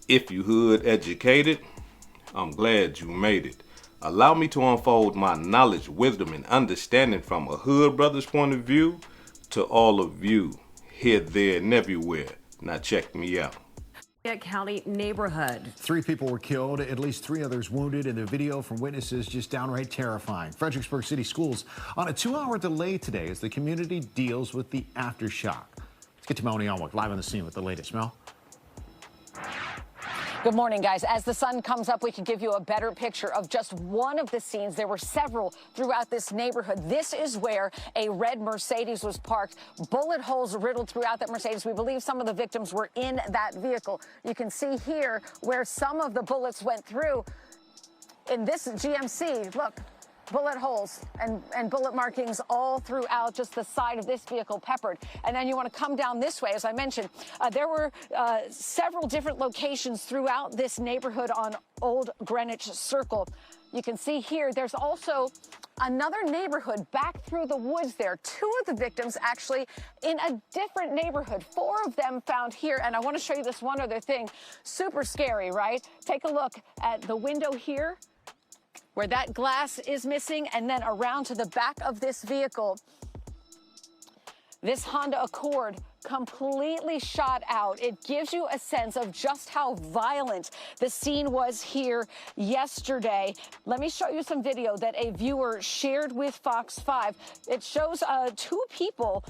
If you hood educated, I'm glad you made it. Allow me to unfold my knowledge, wisdom, and understanding from a hood brother's point of view to all of you, here, there, and everywhere. Now check me out. County neighborhood. 3 people were killed, at least 3 others wounded, and the video from witnesses just downright terrifying. Fredericksburg City Schools on a 2-hour delay today as the community deals with the aftershock. Let's get to Melanie Alwick live on the scene with the latest. Mel? Good morning, guys. As the sun comes up, we can give you a better picture of just one of the scenes. There were several throughout this neighborhood. This is where a red Mercedes was parked. Bullet holes riddled throughout that Mercedes. We believe some of the victims were in that vehicle. You can see here where some of the bullets went through. In this GMC, look, bullet holes and bullet markings all throughout just the side of this vehicle, peppered. And then you want to come down this way. As I mentioned, there were several different locations throughout this neighborhood on Old Greenwich Circle. You can see here there's also another neighborhood back through the woods there. 2 of the victims actually in a different neighborhood. 4 of them found here. And I want to show you this one other thing. Super scary, right? Take a look at the window here, where that glass is missing, and then around to the back of this vehicle. This Honda Accord completely shot out. It gives you a sense of just how violent the scene was here yesterday. Let me show you some video that a viewer shared with Fox 5. It shows 2 people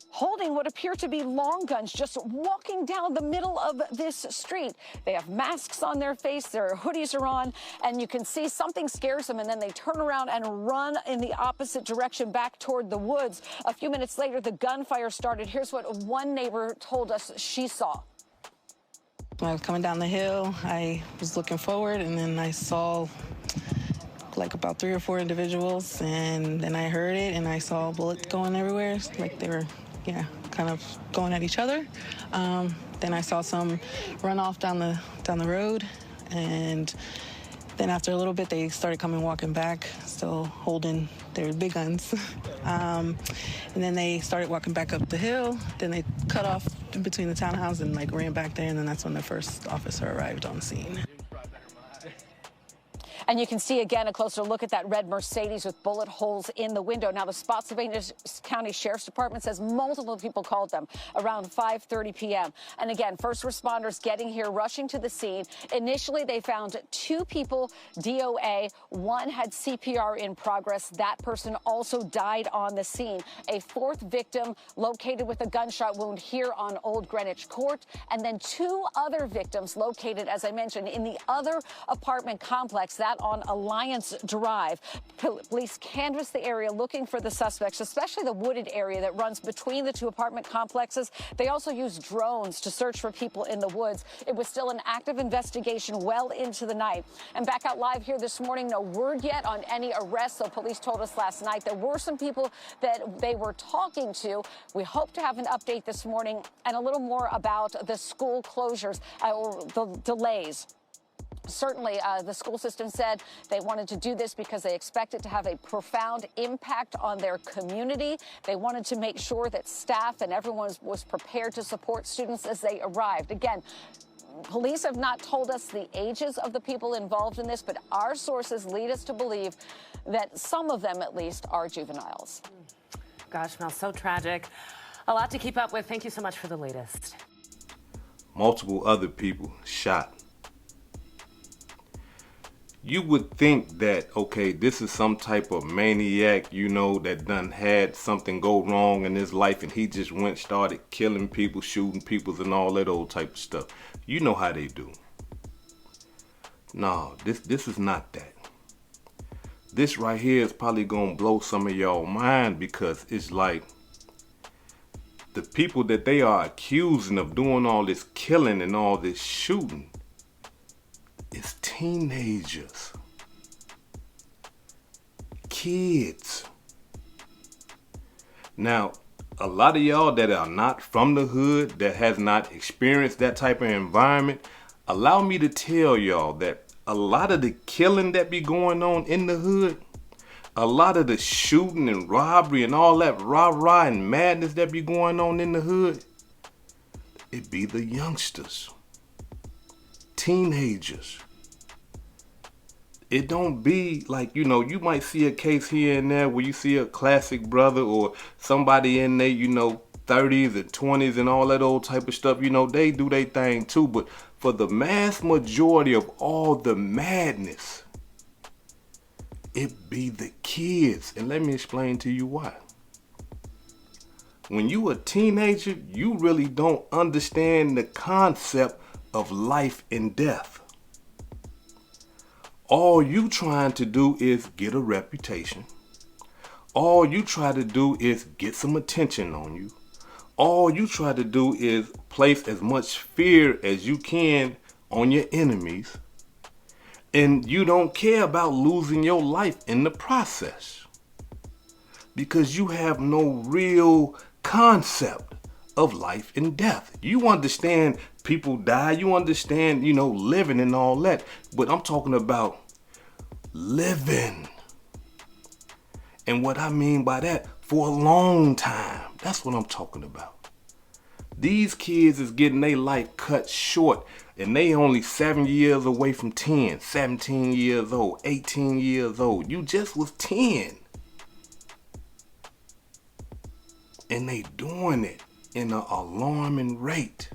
holding what appear to be long guns, just walking down the middle of this street. They have masks on their face, their hoodies are on, and you can see something scares them, and then they turn around and run in the opposite direction back toward the woods. A few minutes later, the gunfire started. Here's what one neighbor told us she saw. When I was coming down the hill, I was looking forward, and then I saw like about 3 or 4 individuals, and then I heard it, and I saw bullets going everywhere, like they were kind of going at each other. Then I saw some run off down the road, and then after a little bit, they started walking back, still holding their big guns. And then they started walking back up the hill. Then they cut off in between the townhouse and ran back there, and then that's when the first officer arrived on scene. And you can see again a closer look at that red Mercedes with bullet holes in the window. Now, the Spotsylvania County Sheriff's Department says multiple people called them around 5:30 p.m. And again, first responders getting here, rushing to the scene. Initially, they found 2 people DOA. 1 had CPR in progress. That person also died on the scene. A 4th victim located with a gunshot wound here on Old Greenwich Court. And then 2 other victims located, as I mentioned, in the other apartment complex, that on Alliance Drive. Police canvassed the area looking for the suspects, especially the wooded area that runs between the 2 apartment complexes. They also used drones to search for people in the woods. It was still an active investigation well into the night. And back out live here this morning, no word yet on any arrests. So police told us last night there were some people that they were talking to. We hope to have an update this morning and a little more about the school closures or the delays. Certainly, the school system said they wanted to do this because they expect it to have a profound impact on their community. They wanted to make sure that staff and everyone was prepared to support students as they arrived. Again, police have not told us the ages of the people involved in this, but our sources lead us to believe that some of them, at least, are juveniles. Gosh, Mel, so tragic. A lot to keep up with. Thank you so much for the latest. Multiple other people shot. You would think that, okay, this is some type of maniac, that done had something go wrong in his life, and he just started killing people, shooting people, and all that old type of stuff. You know how they do. No, this is not that. This right here is probably gonna blow some of y'all mind, because it's like the people that they are accusing of doing all this killing and all this shooting is teenagers, kids. Now, a lot of y'all that are not from the hood, that has not experienced that type of environment, allow me to tell y'all that a lot of the killing that be going on in the hood, a lot of the shooting and robbery and all that rah-rah and madness that be going on in the hood, it be the youngsters. teenagers. It don't be like, you might see a case here and there where you see a classic brother or somebody in their, 30s and 20s and all that old type of stuff. They do their thing too. But for the mass majority of all the madness, it be the kids. And let me explain to you why. When you a teenager, you really don't understand the concept of life and death. All you trying to do is get a reputation. All you try to do is get some attention on you. All you try to do is place as much fear as you can on your enemies. And you don't care about losing your life in the process. Because you have no real concept of life and death. You understand people die. You understand, living and all that. But I'm talking about living. And what I mean by that, for a long time. That's what I'm talking about. These kids is getting their life cut short. And they only 7 years away from 10, 17 years old, 18 years old. You just was 10. And they doing it in an alarming rate.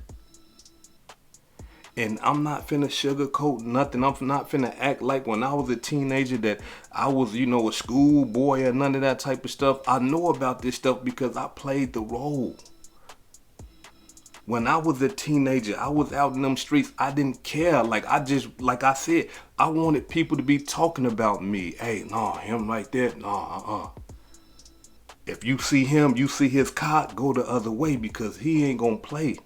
And I'm not finna sugarcoat nothing. I'm not finna act like when I was a teenager that I was, a schoolboy or none of that type of stuff. I know about this stuff because I played the role. When I was a teenager, I was out in them streets. I didn't care. Like I said, I wanted people to be talking about me. Hey, nah, him like that. Nah, If you see him, you see his cock, go the other way because he ain't gonna play.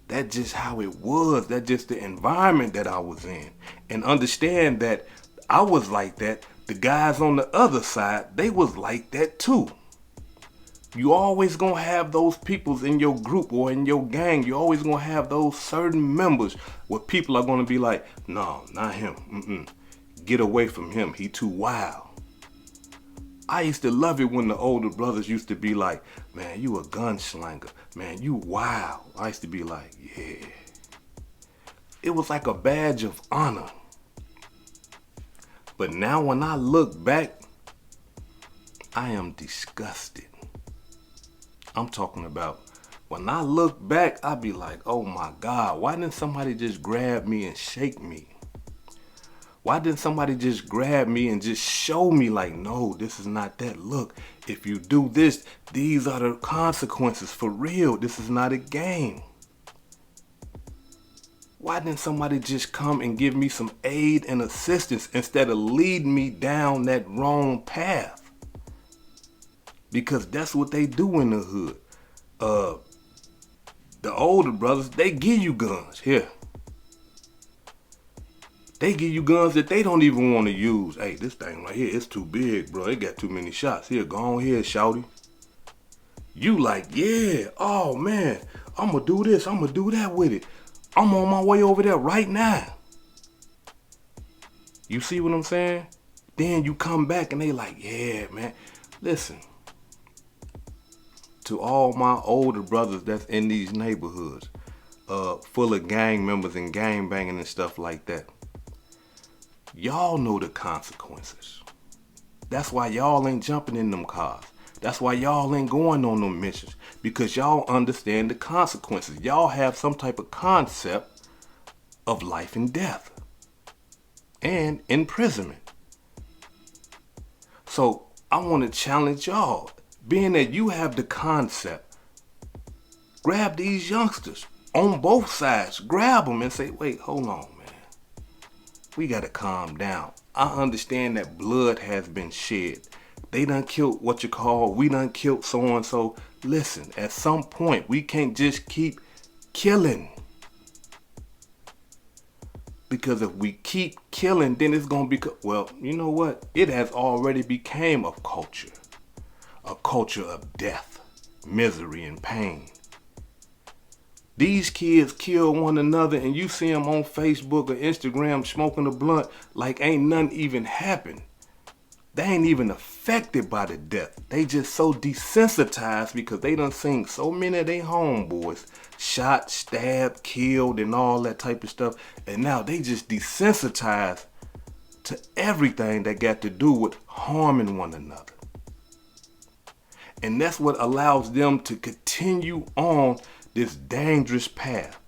That's just how it was. That's just the environment that I was in. And understand that I was like that. The guys on the other side, they was like that too. You always gonna have those peoples in your group or in your gang. You always gonna have those certain members where people are gonna be like, no, not him. Get away from him. He too wild. I used to love it when the older brothers used to be like, man, you a gunslinger. Man, you wild. I used to be like, yeah. It was like a badge of honor. But now when I look back, I am disgusted. I'm talking about when I look back, I be like, oh my God, why didn't somebody just grab me and shake me? Why didn't somebody just grab me and just show me like, no, this is not that. Look, if you do this, these are the consequences for real. This is not a game. Why didn't somebody just come and give me some aid and assistance instead of leading me down that wrong path? Because that's what they do in the hood. The older brothers, they give you guns. Here. They give you guns that they don't even want to use. Hey, this thing right here, it's too big, bro. It got too many shots. Here, go on here, shouty. You like, yeah, oh man, I'm going to do this. I'm going to do that with it. I'm on my way over there right now. You see what I'm saying? Then you come back and they like, yeah, man. Listen. To all my older brothers that's in these neighborhoods, full of gang members and gang banging and stuff like that. Y'all know the consequences. That's why y'all ain't jumping in them cars. That's why y'all ain't going on them missions. Because y'all understand the consequences. Y'all have some type of concept of life and death. And imprisonment. So I want to challenge y'all. Being that you have the concept, grab these youngsters on both sides. Grab them and say, wait, hold on, man. We got to calm down. I understand that blood has been shed. They done killed we done killed so-and-so. Listen, at some point, we can't just keep killing. Because if we keep killing, then it's going to be, well, you know what? It has already became a culture. A culture of death, misery, and pain. These kids kill one another and you see them on Facebook or Instagram smoking a blunt like ain't nothing even happened. they ain't even affected by the death. They just so desensitized because they done seen so many of their homeboys shot, stabbed, killed, and all that type of stuff. And now they just desensitized to everything that got to do with harming one another. And that's what allows them to continue on this dangerous path.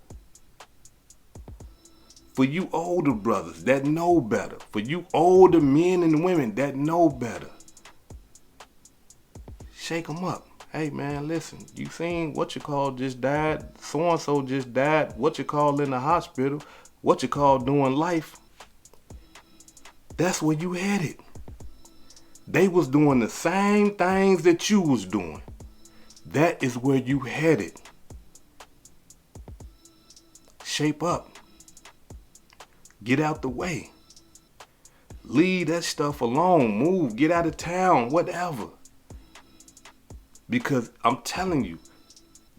For you older brothers that know better, for you older men and women that know better, shake them up. Hey man, listen, you seen what you call just died, so-and-so just died, what you call in the hospital, what you call doing life. That's where you headed. They was doing the same things that you was doing. That is where you headed. Shape up. Get out the way. Leave that stuff alone. Move. Get out of town. Whatever. Because I'm telling you,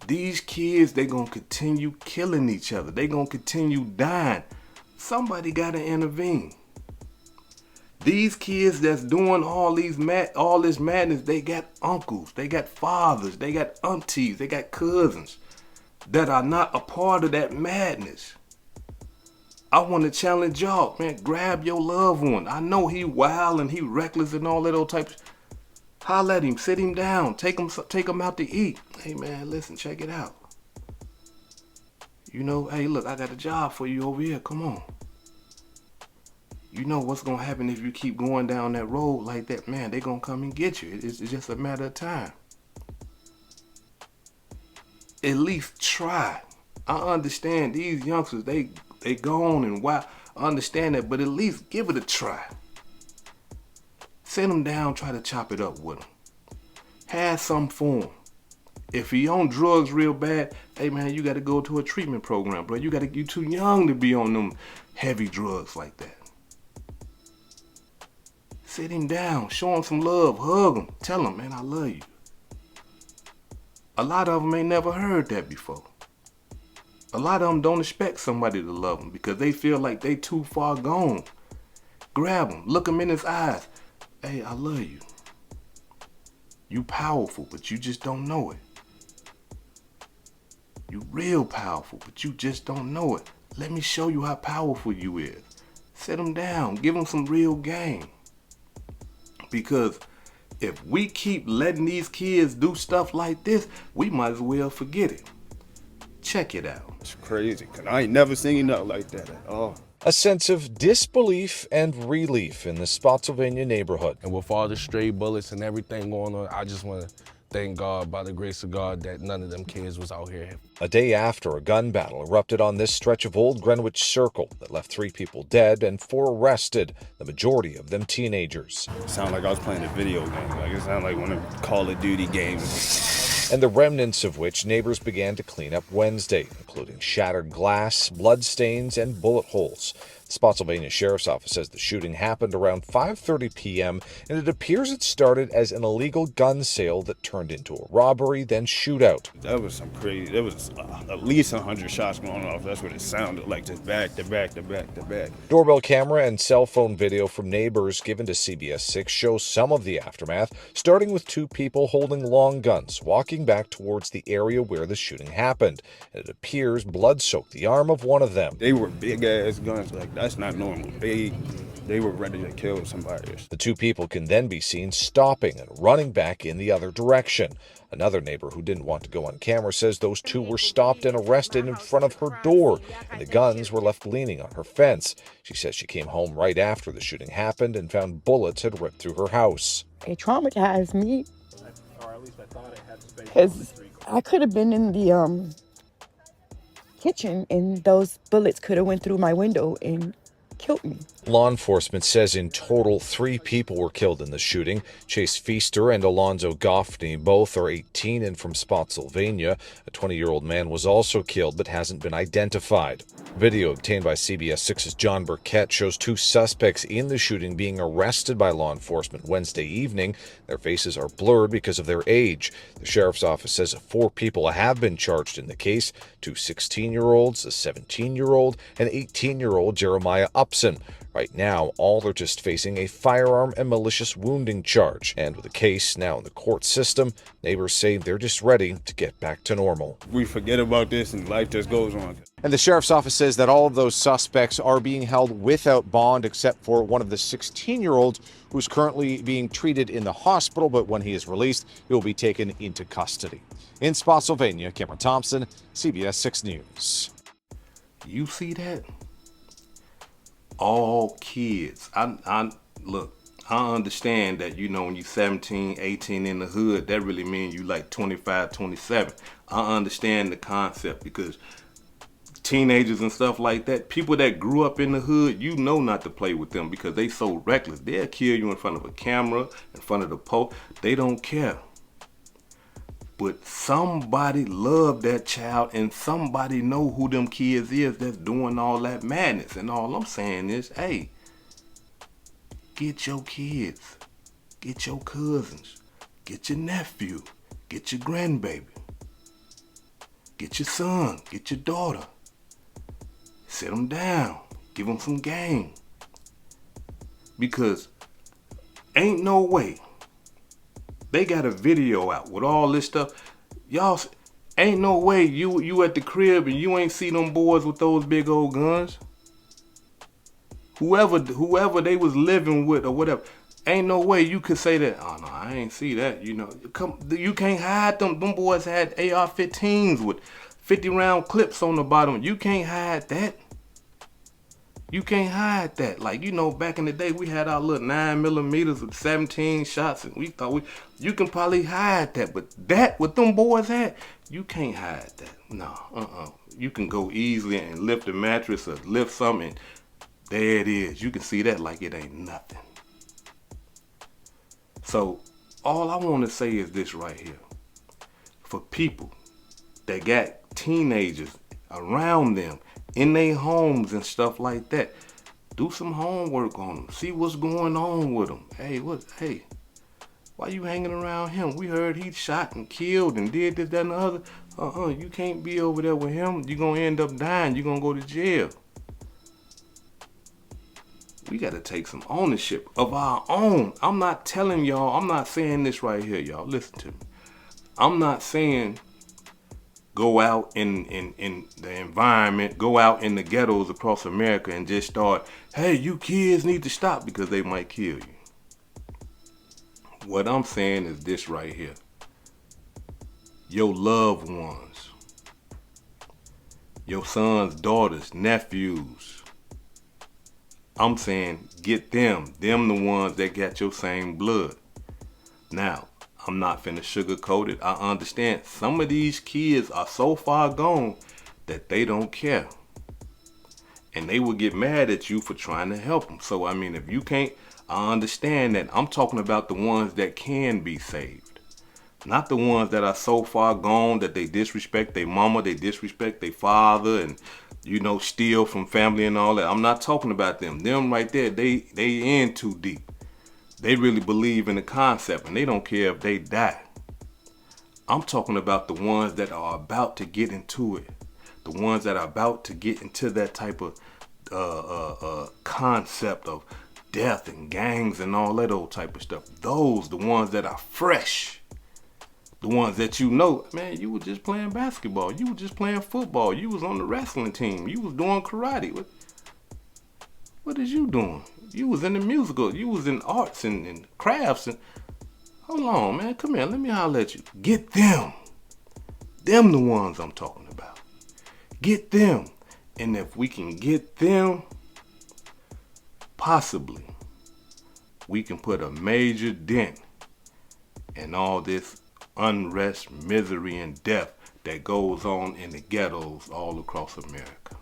these kids, they going to continue killing each other. They going to continue dying. Somebody got to intervene. These kids that's doing all this madness, they got uncles, they got fathers, they got aunties, they got cousins that are not a part of that madness. I want to challenge y'all, man, grab your loved one. I know he wild and he reckless and all that old types. Holler at him, sit him down, take him out to eat. Hey man, listen, check it out. You know, hey look, I got a job for you over here, come on. You know what's going to happen if you keep going down that road like that, man, they going to come and get you. It's just a matter of time. At least try. I understand these youngsters, they gone and wild. I understand that, but at least give it a try. Sit them down, try to chop it up with them. Have some for him. If he on drugs real bad, hey man, you got to go to a treatment program, bro. You too young to be on them heavy drugs like that. Sit him down, show him some love, hug him, tell him, man, I love you. A lot of them ain't never heard that before. A lot of them don't expect somebody to love them because they feel like they too far gone. Grab him, look him in his eyes. Hey, I love you. You powerful, but you just don't know it. You real powerful, but you just don't know it. Let me show you how powerful you is. Sit him down, give him some real game. Because if we keep letting these kids do stuff like this, we might as well forget it. Check it out. It's crazy, because I ain't never seen nothing like that at all. A sense of disbelief and relief in the Spotsylvania neighborhood. And with all the stray bullets and everything going on, I just want to thank God, by the grace of God, that none of them kids was out here. A day after a gun battle erupted on this stretch of Old Greenwich Circle that left 3 people dead and 4 arrested, the majority of them teenagers. It sounded like I was playing a video game. Like, it sounded like one of them Call of Duty games. And the remnants of which neighbors began to clean up Wednesday, including shattered glass, blood stains, and bullet holes. The Spotsylvania Sheriff's Office says the shooting happened around 5:30 p.m., and it appears it started as an illegal gun sale that turned into a robbery, then shootout. That was some crazy. There was at least 100 shots going off. That's what it sounded like, just back to back to back to back. Doorbell camera and cell phone video from neighbors given to CBS 6 shows some of the aftermath, starting with 2 people holding long guns, walking back towards the area where the shooting happened. And it appears blood soaked the arm of one of them. They were big-ass guns. Like, that's not normal. They were ready to kill somebody. The 2 people can then be seen stopping and running back in the other direction. Another neighbor who didn't want to go on camera says those 2 were stopped and arrested in front of her door, and the guns were left leaning on her fence. She says she came home right after the shooting happened and found bullets had ripped through her house. It traumatized me because I could have been in the kitchen and those bullets could have went through my window and killed me. Law enforcement says in total 3 people were killed in the shooting. Chase Feaster and Alonzo Goffney, both are 18 and from Spotsylvania. A 20-year-old man was also killed but hasn't been identified. Video obtained by CBS 6's John Burkett shows 2 suspects in the shooting being arrested by law enforcement Wednesday evening. Their faces are blurred because of their age. The sheriff's office says 4 people have been charged in the case: 2 16-year-olds, a 17-year-old, and 18-year-old Jeremiah Upson. Right now, all are just facing a firearm and malicious wounding charge. And with the case now in the court system, neighbors say they're just ready to get back to normal. We forget about this and life just goes on. And the sheriff's office says that all of those suspects are being held without bond, except for one of the 16-year-olds who's currently being treated in the hospital, but when he is released, he will be taken into custody. In Spotsylvania, Cameron Thompson, CBS 6 News. You see that? All kids. Look, I understand that, you know, when you're 17, 18 in the hood, that really means you like 25, 27. I understand the concept because teenagers and stuff like that, people that grew up in the hood, you know not to play with them because they so reckless. They'll kill you in front of a camera, in front of the post. They don't care. But somebody loved that child and somebody know who them kids is that's doing all that madness. And all I'm saying is, hey, get your kids, get your cousins, get your nephew, get your grandbaby, get your son, get your daughter. Sit them down, give them some game. Because ain't no way. They got a video out with all this stuff. Y'all, ain't no way you at the crib and you ain't see them boys with those big old guns. Whoever they was living with or whatever, ain't no way you could say that, oh no, I ain't see that, you know. You can't hide them. Them boys had AR-15s with 50-round clips on the bottom. You can't hide that. You can't hide that. Like, you know, back in the day, we had our little 9mm with 17 shots, and we thought you can probably hide that. But that, what them boys had, you can't hide that. No, You can go easily and lift a mattress or lift something. There it is. You can see that like it ain't nothing. So, all I want to say is this right here. For people that got teenagers around them, in their homes and stuff like that, do some homework on them. See what's going on with them. Hey, why you hanging around him? We heard he shot and killed and did this, that, and the other. You can't be over there with him. You're going to end up dying. You're going to go to jail. We got to take some ownership of our own. I'm not telling y'all, I'm not saying this right here, y'all. Listen to me. I'm not saying go out in the environment, go out in the ghettos across America and just start, hey, you kids need to stop because they might kill you. What I'm saying is this right here. Your loved ones, your sons, daughters, nephews, I'm saying get them the ones that got your same blood. Now, I'm not finna sugarcoat it. I understand some of these kids are so far gone that they don't care. And they will get mad at you for trying to help them. So, I mean, if you can't, I understand that. I'm talking about the ones that can be saved. Not the ones that are so far gone that they disrespect their mama, they disrespect their father, and, you know, steal from family and all that. I'm not talking about them. Them right there, they in too deep. They really believe in the concept and they don't care if they die. I'm talking about the ones that are about to get into it. The ones that are about to get into that type of concept of death and gangs and all that old type of stuff. Those, the ones that are fresh. The ones that you know, man, you were just playing basketball. You were just playing football. You was on the wrestling team. You was doing karate. What is you doing? You was in the musical. You was in arts and crafts. And hold on, man. Come here. Let me holler at you. Get them. Them the ones I'm talking about. Get them. And if we can get them, possibly, we can put a major dent in all this unrest, misery, and death that goes on in the ghettos all across America.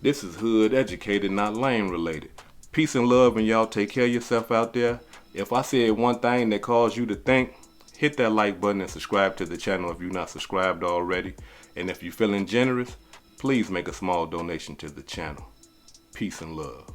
This is Hood Educated, not Lane Related. Peace and love, and y'all take care of yourself out there. If I said one thing that caused you to think, hit that like button and subscribe to the channel if you're not subscribed already. And if you're feeling generous, please make a small donation to the channel. Peace and love.